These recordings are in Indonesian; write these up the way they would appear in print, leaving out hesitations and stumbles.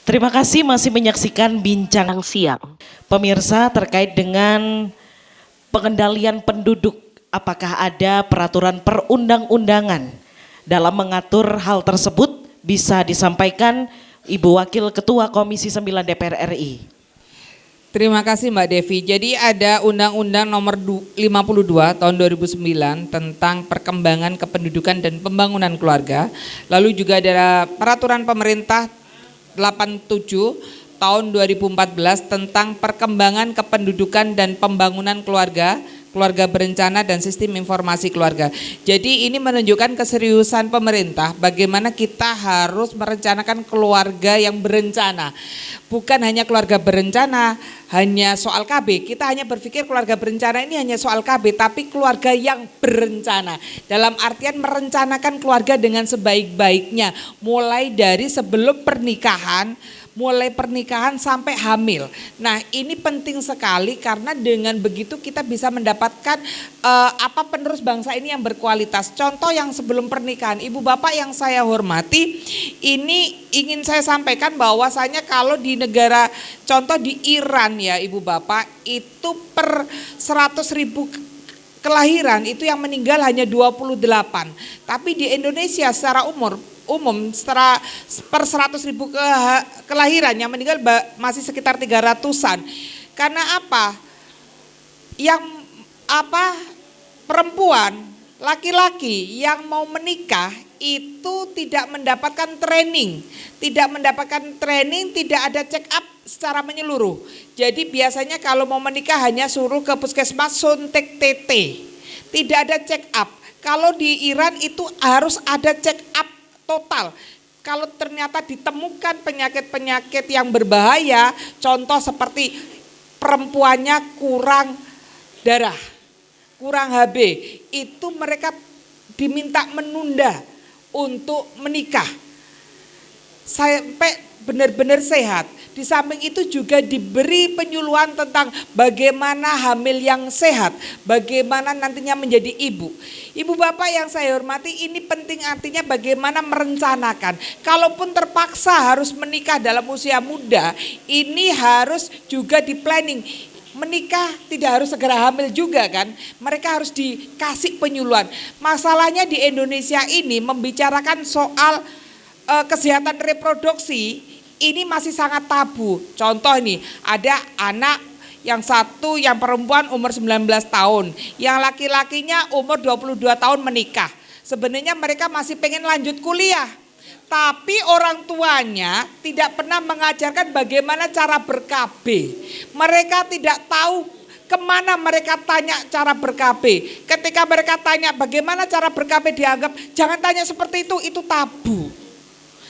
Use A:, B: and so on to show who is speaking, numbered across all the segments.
A: Terima kasih masih menyaksikan Bincang Siang. Pemirsa, terkait dengan pengendalian penduduk, apakah ada peraturan perundang-undangan dalam mengatur hal tersebut? Bisa disampaikan Ibu Wakil Ketua Komisi 9 DPR RI.
B: Terima kasih Mbak Devi. Jadi ada Undang-Undang Nomor 52 Tahun 2009 tentang perkembangan kependudukan dan pembangunan keluarga. Lalu juga ada Peraturan Pemerintah 87 Tahun 2014 tentang perkembangan kependudukan dan pembangunan keluarga, keluarga berencana dan sistem informasi keluarga. Jadi ini menunjukkan keseriusan pemerintah bagaimana kita harus merencanakan keluarga yang berencana. Bukan hanya keluarga berencana, hanya soal KB. Kita hanya berpikir keluarga berencana ini hanya soal KB, tapi keluarga yang berencana. Dalam artian merencanakan keluarga dengan sebaik-baiknya, mulai dari sebelum pernikahan, mulai pernikahan sampai hamil. Nah, ini penting sekali karena dengan begitu kita bisa mendapatkan penerus bangsa ini yang berkualitas. Contoh yang sebelum pernikahan, Ibu Bapak yang saya hormati, ini ingin saya sampaikan bahwasanya kalau di negara contoh di Iran ya Ibu Bapak, itu per 100.000 kelahiran itu yang meninggal hanya 28. Tapi di Indonesia secara umum setelah per 100.000 kelahiran yang meninggal masih sekitar 300-an. Karena apa? Perempuan, laki-laki yang mau menikah itu tidak mendapatkan training, tidak ada check up secara menyeluruh. Jadi biasanya kalau mau menikah hanya suruh ke puskesmas suntik TT. Tidak ada check up. Kalau di Iran itu harus ada check up total. Kalau ternyata ditemukan penyakit-penyakit yang berbahaya, contoh seperti perempuannya kurang darah, kurang HB, itu mereka diminta menunda untuk menikah sampai benar-benar sehat. Di samping itu juga diberi penyuluhan tentang bagaimana hamil yang sehat, bagaimana nantinya menjadi ibu. Ibu Bapak yang saya hormati, ini penting artinya bagaimana merencanakan. Kalaupun terpaksa harus menikah dalam usia muda, ini harus juga di planning. Menikah tidak harus segera hamil juga kan, mereka harus dikasih penyuluhan. Masalahnya di Indonesia ini membicarakan soal kesehatan reproduksi ini masih sangat tabu. Contoh nih, ada anak yang satu yang perempuan umur 19 tahun, yang laki-lakinya umur 22 tahun menikah. Sebenarnya mereka masih pengen lanjut kuliah, tapi orang tuanya tidak pernah mengajarkan bagaimana cara ber-KB. Mereka tidak tahu kemana mereka tanya cara ber-KB. Ketika mereka tanya bagaimana cara ber-KB, dianggap jangan tanya seperti itu tabu.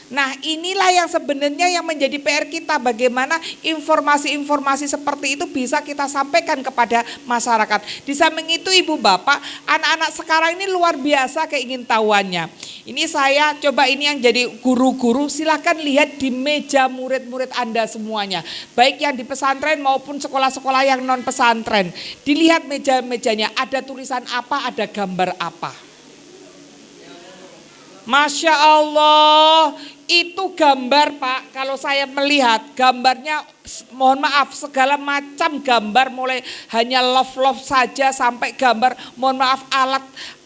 B: Nah, inilah yang sebenarnya yang menjadi PR kita, bagaimana informasi-informasi seperti itu bisa kita sampaikan kepada masyarakat. Di samping itu Ibu Bapak, anak-anak sekarang ini luar biasa keingintahuannya. Ini saya coba ini yang jadi guru-guru, silahkan lihat di meja murid-murid Anda semuanya. Baik yang di pesantren maupun sekolah-sekolah yang non pesantren. Dilihat meja-mejanya, ada tulisan apa, ada gambar apa. Masya Allah, itu gambar Pak, kalau saya melihat gambarnya, mohon maaf, segala macam gambar, mulai hanya love saja sampai gambar, mohon maaf,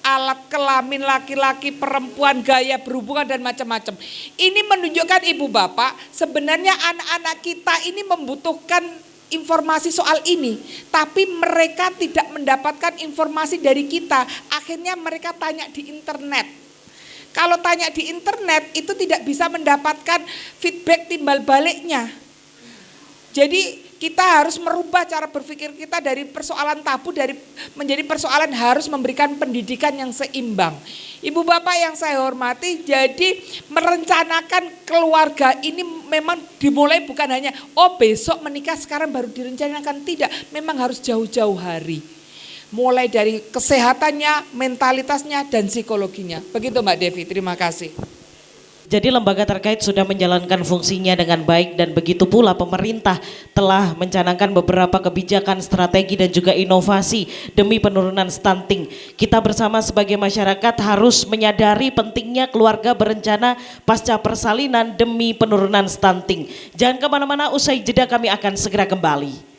B: alat kelamin laki-laki, perempuan, gaya berhubungan dan macam-macam. Ini menunjukkan Ibu Bapak, sebenarnya anak-anak kita ini membutuhkan informasi soal ini, tapi mereka tidak mendapatkan informasi dari kita. Akhirnya mereka tanya di internet. Kalau tanya di internet itu tidak bisa mendapatkan feedback timbal baliknya. Jadi kita harus merubah cara berpikir kita dari persoalan tabu menjadi persoalan harus memberikan pendidikan yang seimbang. Ibu Bapak yang saya hormati, jadi merencanakan keluarga ini memang dimulai bukan hanya besok menikah sekarang baru direncanakan, tidak, memang harus jauh-jauh hari. Mulai dari kesehatannya, mentalitasnya, dan psikologinya. Begitu Mbak Devi, terima kasih.
A: Jadi lembaga terkait sudah menjalankan fungsinya dengan baik dan begitu pula pemerintah telah mencanangkan beberapa kebijakan, strategi dan juga inovasi demi penurunan stunting. Kita bersama sebagai masyarakat harus menyadari pentingnya keluarga berencana pasca persalinan demi penurunan stunting. Jangan kemana-mana, usai jeda kami akan segera kembali.